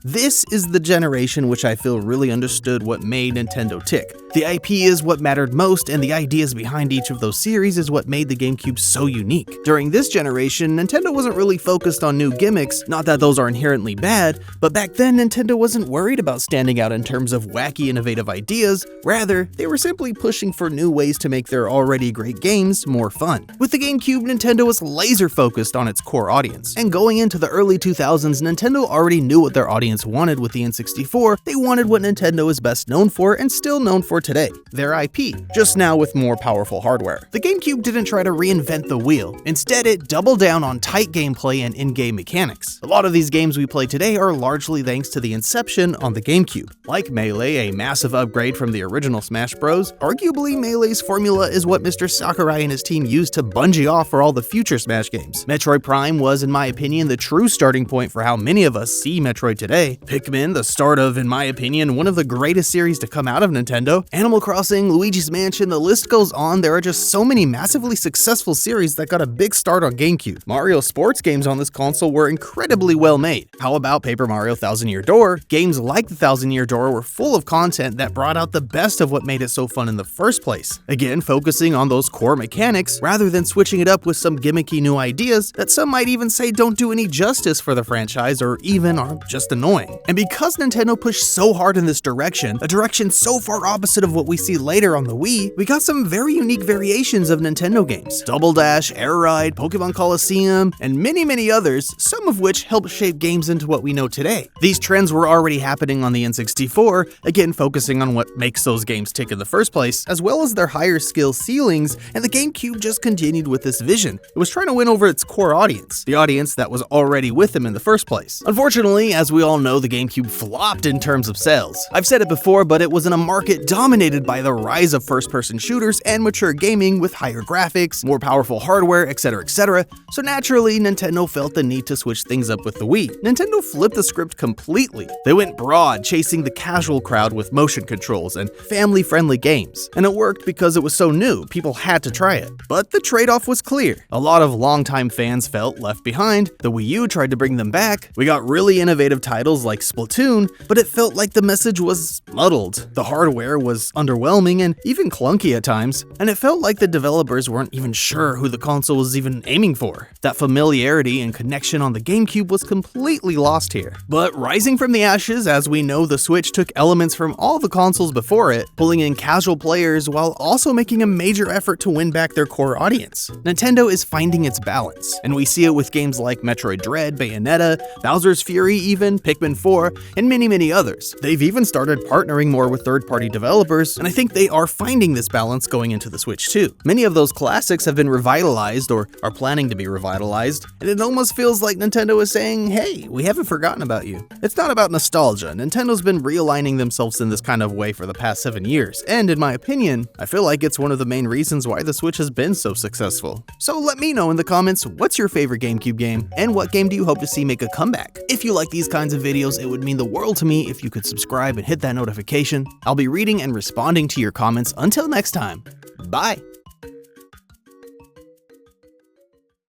This is the generation which I feel really understood what made Nintendo tick. The IP is what mattered most, and the ideas behind each of those series is what made the GameCube so unique. During this generation, Nintendo wasn't really focused on new gimmicks, not that those are inherently bad, but back then Nintendo wasn't worried about standing out in terms of wacky innovative ideas, rather, they were simply pushing for new ways to make their already great games more fun. With the GameCube, Nintendo was laser focused on its core audience, and going into the early 2000s, Nintendo already knew what their audience wanted with the N64. They wanted what Nintendo is best known for and still known for today, their IP, just now with more powerful hardware. The GameCube didn't try to reinvent the wheel. Instead, it doubled down on tight gameplay and in-game mechanics. A lot of these games we play today are largely thanks to the inception on the GameCube. Like Melee, a massive upgrade from the original Smash Bros., arguably Melee's formula is what Mr. Sakurai and his team used to bungee off for all the future Smash games. Metroid Prime was, in my opinion, the true starting point for how many of us see Metroid today. Pikmin, the start of, in my opinion, one of the greatest series to come out of Nintendo. Animal Crossing, Luigi's Mansion, the list goes on. There are just so many massively successful series that got a big start on GameCube. Mario sports games on this console were incredibly well made. How about Paper Mario Thousand Year Door? Games like the Thousand Year Door were full of content that brought out the best of what made it so fun in the first place. Again, focusing on those core mechanics rather than switching it up with some gimmicky new ideas that some might even say don't do any justice for the franchise or even are just annoying. And because Nintendo pushed so hard in this direction, a direction so far opposite of what we see later on the Wii, we got some very unique variations of Nintendo games. Double Dash, Air Ride, Pokemon Coliseum, and many others, some of which helped shape games into what we know today. These trends were already happening on the N64, again focusing on what makes those games tick in the first place, as well as their higher skill ceilings, and the GameCube just continued with this vision. It was trying to win over its core audience, the audience that was already with them in the first place. Unfortunately, as we all know, the GameCube flopped in terms of sales. I've said it before, but it was in a market dominated by the rise of first-person shooters and mature gaming with higher graphics, more powerful hardware, etc., so naturally, Nintendo felt the need to switch things up with the Wii. Nintendo flipped the script completely. They went broad, chasing the casual crowd with motion controls and family-friendly games. And it worked because it was so new, people had to try it. But the trade-off was clear. A lot of longtime fans felt left behind. The Wii U tried to bring them back. We got really innovative titles like Splatoon, but it felt like the message was muddled. The hardware was underwhelming and even clunky at times, and it felt like the developers weren't even sure who the console was even aiming for. That familiarity and connection on the GameCube was completely lost here. But rising from the ashes, as we know, the Switch took elements from all the consoles before it, pulling in casual players while also making a major effort to win back their core audience. Nintendo is finding its balance, and we see it with games like Metroid Dread, Bayonetta, Bowser's Fury even, Pikmin 4, and many others. They've even started partnering more with third-party developers, and I think they are finding this balance going into the Switch too. Many of those classics have been revitalized or are planning to be revitalized, and it almost feels like Nintendo is saying, hey, we haven't forgotten about you. It's not about nostalgia. Nintendo's been realigning themselves in this kind of way for the past 7 years, and in my opinion, I feel like it's one of the main reasons why the Switch has been so successful. So let me know in the comments, what's your favorite GameCube game, and what game do you hope to see make a comeback? If you like these kinds of videos, it would mean the world to me if you could subscribe and hit that notification. I'll be reading and responding to your comments. Until next time, bye!